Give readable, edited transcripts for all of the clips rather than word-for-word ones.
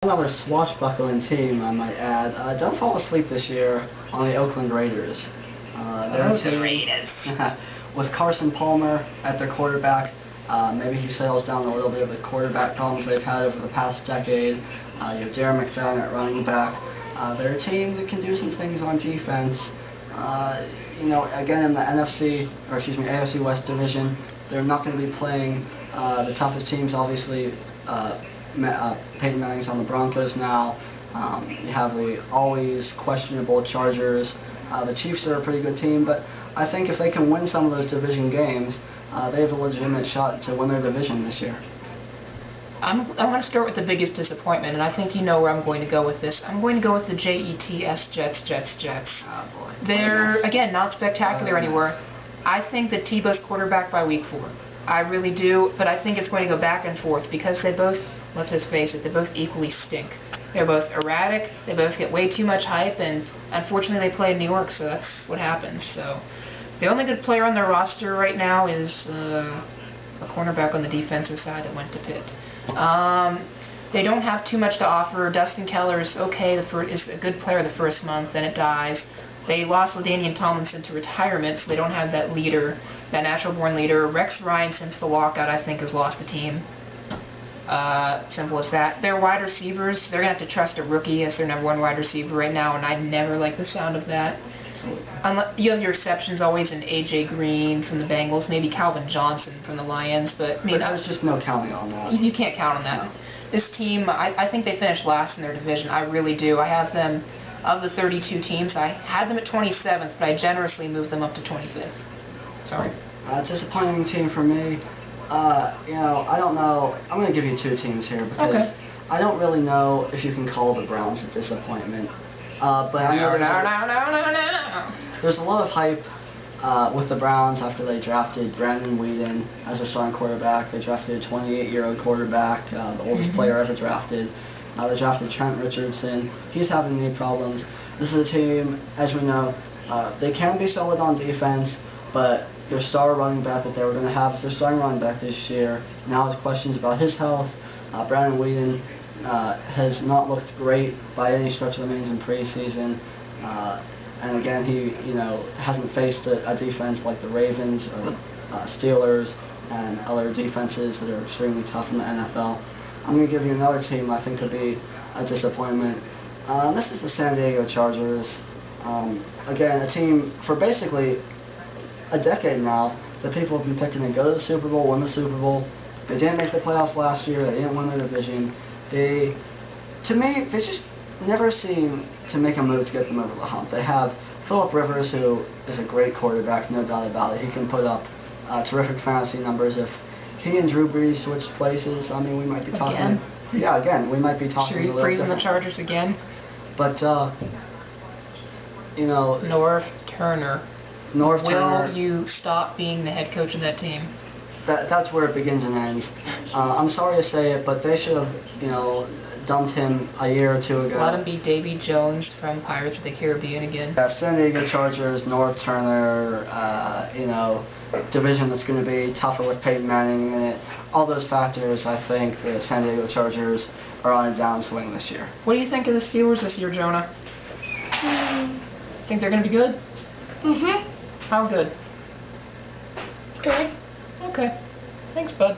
Another swashbuckling team, I might add. Don't fall asleep this year on the Oakland Raiders. The Raiders. With Carson Palmer at their quarterback, maybe he settles down a little bit of the quarterback problems they've had over the past decade. You have Darren McFadden at running back. They're a team that can do some things on defense. Again in the AFC West division, they're not going to be playing the toughest teams, obviously. Peyton Manning's on the Broncos now. You have the always questionable Chargers. The Chiefs are a pretty good team, but I think if they can win some of those division games, they have a legitimate shot to win their division this year. I'm going to start with the biggest disappointment, and I think you know where I'm going to go with this. I'm going to go with the Jets. Oh boy. They're, again, not spectacular anymore. I think that Tebow's quarterback by week 4. I really do, but I think it's going to go back and forth because they both, let's just face it, they both equally stink. They're both erratic, they both get way too much hype, and unfortunately they play in New York, so that's what happens. So the only good player on their roster right now is a cornerback on the defensive side that went to Pitt. They don't have too much to offer. Dustin Keller is okay, is a good player the first month, then it dies. They lost LaDainian Tomlinson to retirement, so they don't have that leader, that natural-born leader. Rex Ryan, since the lockout, I think, has lost the team. Simple as that. Their wide receivers, they're going to have to trust a rookie as their #1 wide receiver right now, and I never like the sound of that. You have your exceptions always in A.J. Green from the Bengals, maybe Calvin Johnson from the Lions, but I mean, there's just no counting on that. You can't count on that. No. This team, I think they finished last in their division. I really do. I have them, of the 32 teams, I had them at 27th, but I generously moved them up to 25th. Sorry. Disappointing team for me. I don't know. I'm going to give you 2 teams here because I don't really know if you can call the Browns a disappointment. But I know there's a lot of hype with the Browns after they drafted Brandon Weeden as their starting quarterback. They drafted a 28-year-old quarterback, the oldest player ever drafted. They drafted Trent Richardson. He's having knee problems. This is a team, as we know, they can be solid on defense, but their star running back that they were going to have as their starting running back this year now has questions about his health. Brandon Weeden has not looked great by any stretch of the means in preseason. And again, he hasn't faced a defense like the Ravens or Steelers and other defenses that are extremely tough in the NFL. I'm going to give you another team I think could be a disappointment. This is the San Diego Chargers. Again, a team for basically a decade now that people have been picking to go to the Super Bowl, win the Super Bowl. They didn't make the playoffs last year. They didn't win their division. To me, they just never seem to make a move to get them over the hump. They have Phillip Rivers, who is a great quarterback, no doubt about it. He can put up terrific fantasy numbers. If he and Drew Brees switched places, I mean, we might be talking. Again? Yeah, again, we might be talking. Sure, you praising the Chargers again? But Norv Turner. Will you stop being the head coach of that team? That's where it begins and ends. I'm sorry to say it, but they should have, dumped him a year or 2 ago. Let him be Davy Jones from Pirates of the Caribbean again. San Diego Chargers, Norv Turner, division that's going to be tougher with Peyton Manning in it. All those factors, I think the San Diego Chargers are on a downswing this year. What do you think of the Steelers this year, Jonah? Think they're going to be good? Mm-hmm. How good? Good. Okay. Thanks, bud.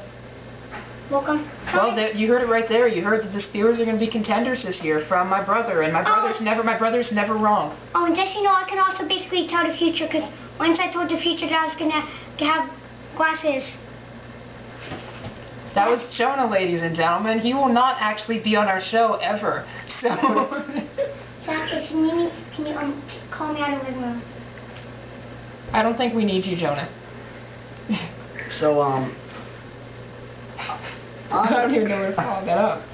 Welcome. Well, you heard it right there. You heard that the Steelers are going to be contenders this year from my brother, and my brother's never wrong. Oh, and just I can also basically tell the future because once I told the future that I was gonna have glasses. That was Jonah, ladies and gentlemen. He will not actually be on our show ever. So. Zach, can you call me out of the room? I don't think we need you, Jonah. So, I don't even know where to follow that up.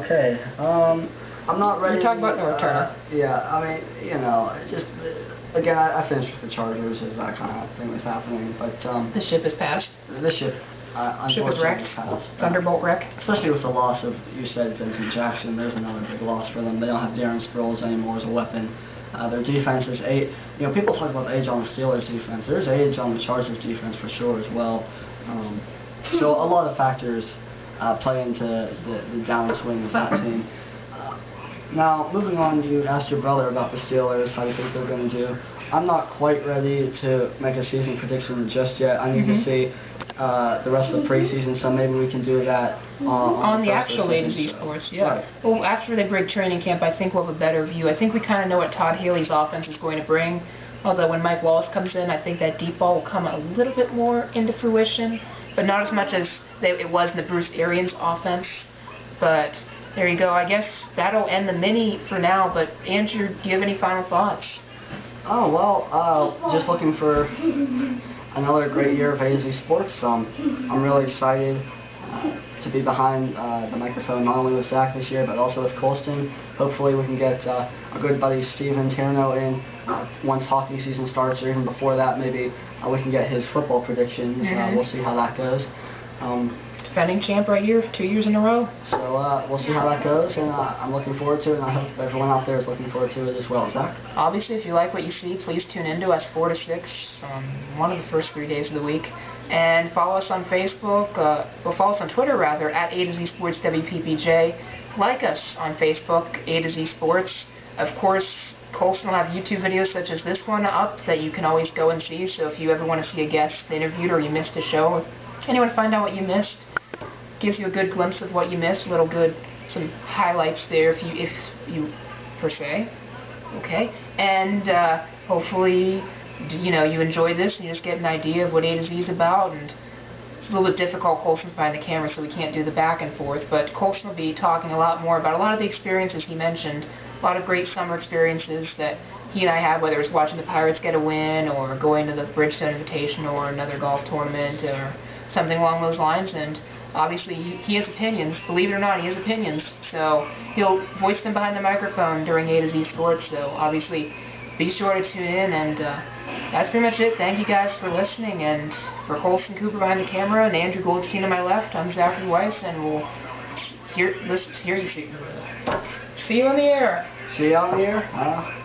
Okay. I'm not ready. You're talking about Norv Turner. Yeah, I mean, just again, I finished with the Chargers as that kind of thing was happening, but the ship has passed. The ship, ship is wrecked. Passed. Thunderbolt wreck. Especially with the loss of, you said, Vincent Jackson. There's another big loss for them. They don't have Darren Sproles anymore as a weapon. Their defense is people talk about age on the Steelers defense. There's age on the Chargers defense for sure as well. So a lot of factors play into the downswing of that team. Now, moving on, you asked your brother about the Steelers, how do you think they're going to do. I'm not quite ready to make a season prediction just yet. I need to see the rest of the preseason, so maybe we can do that on the actual A to Z Sports, yeah. Right. Well, after they break training camp, I think we'll have a better view. I think we kind of know what Todd Haley's offense is going to bring, although when Mike Wallace comes in, I think that deep ball will come a little bit more into fruition, but not as much as it was in the Bruce Arians offense. But there you go. I guess that'll end the mini for now, but Andrew, do you have any final thoughts? Oh, well, just looking for another great year of A to Z Sports. I'm really excited to be behind the microphone, not only with Zach this year, but also with Colston. Hopefully we can get our good buddy Steven Tierno in once hockey season starts, or even before that, maybe we can get his football predictions. We'll see how that goes. Defending champ right here, 2 years in a row. So we'll see how that goes, and I'm looking forward to it, and I hope everyone out there is looking forward to it as well. Zach? Obviously, if you like what you see, please tune in to us 4 to 6 on one of the first 3 days of the week. And follow us on Facebook, follow us on Twitter rather, at A to Z Sports WPPJ. Like us on Facebook, A to Z Sports. Of course, Colson will have YouTube videos such as this one up that you can always go and see, so if you ever want to see a guest interviewed or you missed a show, or anyone find out what you missed, gives you a good glimpse of what you missed, some highlights there if you per se. Okay, and hopefully you enjoy this and you just get an idea of what A to Z is about. And it's a little bit difficult. Colson's behind the camera, so we can't do the back and forth, but Colson will be talking a lot more about a lot of the experiences he mentioned, a lot of great summer experiences that he and I had, whether it's watching the Pirates get a win or going to the Bridgestone Invitational or another golf tournament or something along those lines. And obviously, he has opinions. Believe it or not, he has opinions. So he'll voice them behind the microphone during A to Z Sports. So obviously, be sure to tune in. And that's pretty much it. Thank you guys for listening. And for Colson Cooper behind the camera and Andrew Goldstein to my left, I'm Zachary Weiss, and we'll see you on the air. See you on the air.